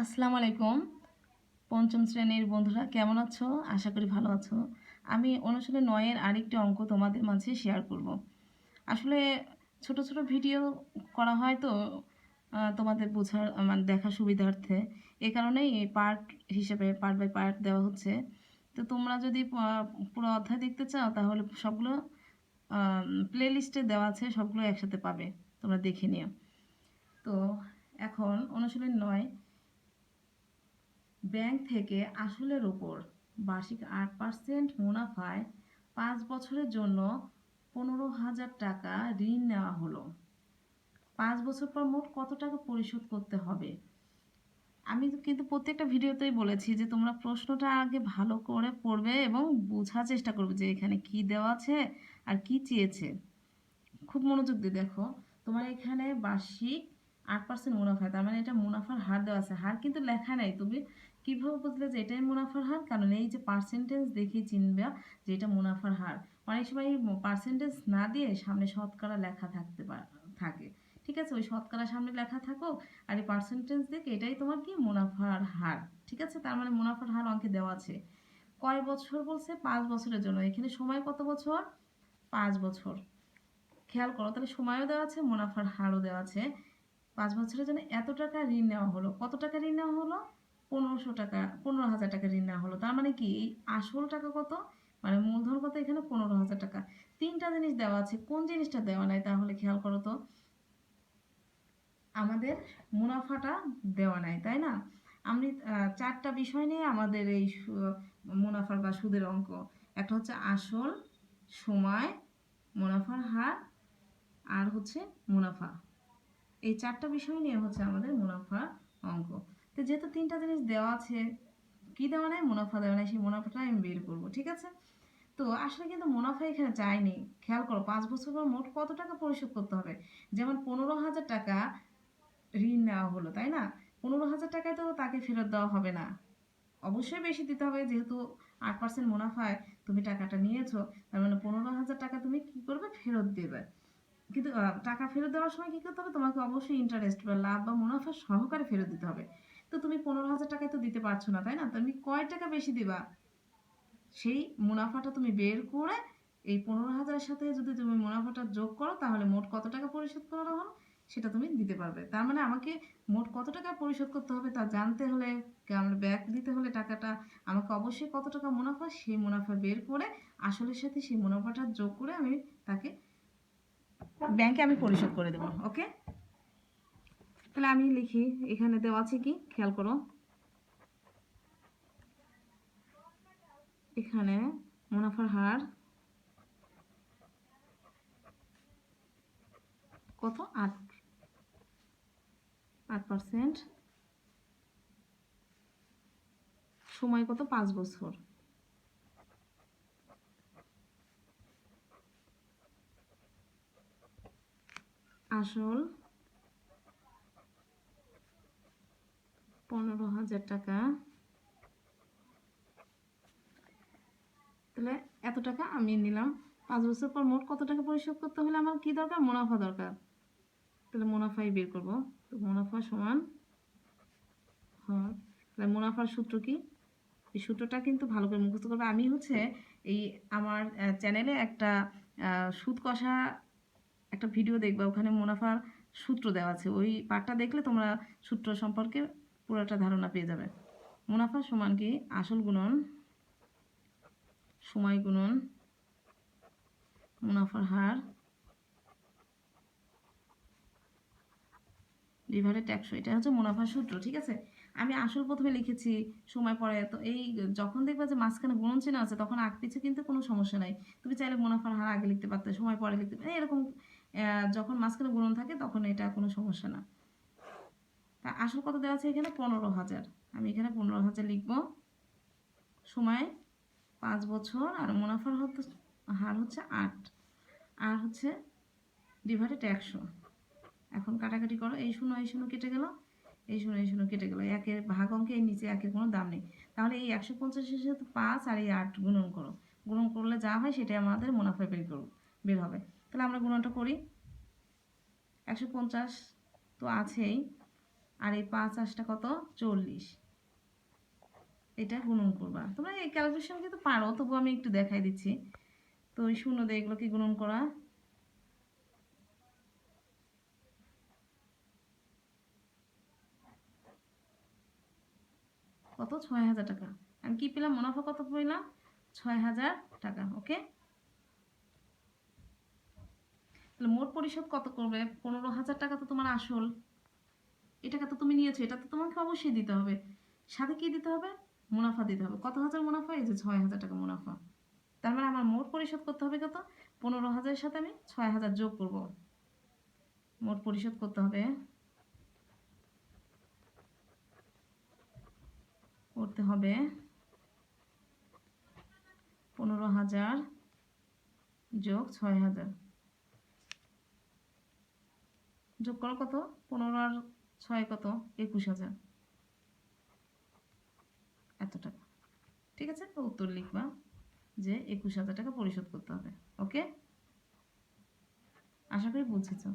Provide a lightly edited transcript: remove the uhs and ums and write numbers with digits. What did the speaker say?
আসসালামু আলাইকুম। পঞ্চম শ্রেণীর বন্ধুরা কেমন আছো? আশা করি ভালো আছো। আমি অনুশীলনী ৯ এর আরেকটি অঙ্ক তোমাদের মাঝে শেয়ার করব। আসলে ছোট ছোট ভিডিও করা হয় তো তোমাদের বোঝার মানে দেখার সুবিধার্থে। এ কারণেই এই পার্ট হিসেবে পার্ট বাই পার্ট দেওয়া হচ্ছে। তো তোমরা যদি পুরো অধ্যায় দেখতে চাও তাহলে সবগুলো প্লে লিস্টে দেওয়া আছে, সবগুলো একসাথে পাবে। তোমরা দেখে নিও। তো এখন অনুশীলনী ৯ ব্যাংক থেকে আসলের উপর বার্ষিক ৮% মুনাফায় ৫ বছরের জন্য ১৫,০০০ টাকা ঋণ নেওয়া হলো। ৫ বছর পর মোট কত টাকা পরিশোধ করতে হবে? আমি কিন্তু প্রত্যেকটা ভিডিওতেই বলেছি যে তোমরা প্রশ্নটা আগে ভালো করে পড়বে এবং বোঝার চেষ্টা করবে যে এখানে কি দেওয়া আছে আর কি চেয়েছে। খুব মনোযোগ দিয়ে দেখো। তোমার এখানে বার্ষিক ৮% মুনাফা, তার মানে এটা মুনাফার হার দেওয়া আছে। হার কিন্তু লেখা নাই। তুমি কিভাবে বুঝলে যে এটাই মুনাফার হার? কারণ এই যে পার্সেন্টেজ দেখেই চিনবে যে এটা মুনাফার হার। অনেক সময় পার্সেন্টেজ না দিয়ে সামনে শতকরা লেখা থাকে। ঠিক আছে, ওই শতকরা সামনে লেখা থাকুক আর এই পার্সেন্টেজ দেখে এটাই তোমার কি মুনাফার হার। ঠিক আছে, তার মানে মুনাফার হার অঙ্কে দেওয়া আছে। কয় বছর বলছে? ৫ বছরের জন্য। এখানে সময় কত বছর? ৫ বছর। খেয়াল করো, তাহলে সময়ও দেওয়া আছে, মুনাফার হারও দেওয়া আছে। ৫ বছরের জন্য এত টাকা ঋণ নেওয়া হলো। কত টাকা ঋণ নেওয়া হলো? ১৫০০ টাকা, ১৫,০০০ টাকা ঋণ নেওয়া হলো। তার মানে কি এই আসল টাকা কত? মানে মূলধন কত? এখানে ১৫,০০০ টাকা। তিনটা জিনিস দেওয়া আছে, কোন জিনিসটা দেওয়া নাই তাহলে খেয়াল করো তো। আমাদের মুনাফাটা দেওয়া নাই, তাই না? আমি চারটা বিষয় নিয়ে আমাদের এই মুনাফার বা সুদের অঙ্ক। একটা হচ্ছে আসল, সময়, মুনাফার হার আর হচ্ছে মুনাফা। এই চারটা বিষয় নিয়ে হচ্ছে আমাদের মুনাফা অঙ্ক। তো যেহেতু তিনটা জিনিস দেওয়া আছে, কি দেওয়া নাই? মুনাফা দেওয়া নাই, সেই মুনাফাটা আমি বের করবো। ঠিক আছে, তো আসলে কিন্তু মুনাফা এখানে চাইনি। খেয়াল করো, ৫ বছর পর মোট কত টাকা পরিশোধ করতে হবে। যেমন ১৫,০০০ টাকা ঋণ নেওয়া হলো, তাই না? ১৫,০০০ টাকায় তো তাকে ফেরত দেওয়া হবে না, অবশ্যই বেশি দিতে হবে। যেহেতু ৮% মুনাফায় তুমি টাকাটা নিয়েছো, তার মানে ১৫,০০০ টাকা তুমি কি করবে? ফেরত দেবে। কিন্তু টাকা ফেরত দেওয়ার সময় কি করতে হবে? তোমাকে অবশ্যই ইন্টারেস্ট বা লাভ বা মুনাফা সহকারে ফেরত দিতে হবে। তো তুমি ১৫,০০০ টাকায় তো দিতে পারছো না, তাই না? তুমি কয় টাকা বেশি দিবা? সেই মুনাফাটা তুমি বের করে এই ১৫,০০০-এর সাথে যদি তুমি মুনাফাটা যোগ করো তাহলে মোট কত টাকা পরিশোধ করা হলো সেটা তুমি দিতে পারবে। তার মানে আমাকে মোট কত টাকা পরিশোধ করতে হবে তা জানতে হলে, আমরা ব্যাক দিতে হলে টাকাটা, আমাকে অবশ্যই কত টাকা মুনাফা সেই মুনাফা বের করে আসলের সাথে সেই মুনাফাটা যোগ করে আমি তাকে ব্যাংকে আমি পরিশোধ করে দেবো। ওকে, তাহলে আমি লিখি। এখানে দেওয়া আছে কি খেয়াল করো। এখানে মুনাফার হার কত? ৮%। সময় কত? ৫ বছর। আসল ১৫,০০০ টাকা। তাহলে এত টাকা আমি নিলাম। ৫ বছর পর মোট কত টাকা পরিশোধ করতে হলে আমার কি দরকার? মুনাফা দরকার। তাহলে মুনাফাই বের করব। তো মুনাফা সমান তাহলে মুনাফার সূত্র কি? এই সূত্রটা কিন্তু ভালো করে মুখস্থ করবে। আমি হচ্ছে এই আমার চ্যানেলে একটা সুদ কষা একটা ভিডিও দেখবা, ওখানে মুনাফার সূত্র দেওয়া আছে। ওই পার্টটা দেখলে তোমরা সূত্র সম্পর্কে পুরোটা ধারণা পেয়ে যাবে। মুনাফা সমান কি? আসল গুণন সময় গুণন মুনাফার হার ডিভাইডেড ১০০। এটা হচ্ছে মুনাফার সূত্র। ঠিক আছে, আমি আসল প্রথমে লিখেছি, সময় পরে। তো এই যখন দেখবা যে মাঝখানে গুণন চিহ্ন আছে তখন আগ পিছে কিন্তু কোনো সমস্যা নাই। তুমি চাইলে মুনাফার হার আগে লিখতে পারতে, সময় পরে লিখতে পারতে, এরকম যখন মাঝখানে গুণন থাকে তখন এটা কোনো সমস্যা না। তা আসল কত দেওয়া আছে এখানে? ১৫,০০০। আমি এখানে ১৫,০০০ লিখবো। সময় ৫ বছর আর মুনাফার হার হচ্ছে ৮ আর হচ্ছে ডিভাইডেড ১০০। এখন কাটাকাটি করো, এই শূন্য কেটে গেল, এই শূন্য কেটে গেল। একের ভাগ অঙ্কে এর নিচে একের কোনো দাম নেই। তাহলে এই ১৫০-এর সাথে ৫ আর এই ৮ গুণন করো। গুণন করলে যা হয় সেটাই আমাদের মুনাফা বের হবে। তাহলে আমরা গুণনটা করি। ১৫০ তো আছেই, আর এই 5 কত 40, এটা গুণন করবা। তোমরা এই ক্যালকুলেশন কিন্তু পারো, তবু আমি একটু দেখাই দিচ্ছি। তো ওই শূন্য দিয়ে এগুলোকে গুণন করা, কত 6,000 টাকা। আমি কি পেলাম, মুনাফা কত পেলাম 6,000 টাকা। ওকে, তাহলে মোট পরিশোধ কত করবে, 15,000 টাকা তো তোমার আসল, এটাকে তো তুমি নিয়েছো, এটা তো তোমাকে অবশ্যই দিতে হবে। সাথে কি দিতে হবে, মুনাফা দিতে হবে। কত হাজার মুনাফা, এই যে 6,000 টাকা মুনাফা। তার মানে আমার মোট পরিশোধ করতে হবে কত, 15,000-এর সাথে আমি 6,000 যোগ করব। মোট পরিশোধ করতে হবে, করতে হবে 15,000 যোগ 6,000, যোগ করো কত, 15 আর 6 কত 21,000, এত টাকা। ঠিক আছে, তো উত্তর লিখবা যে 21,000 টাকা পরিশোধ করতে হবে। ওকে, আশা করি বুঝেছো।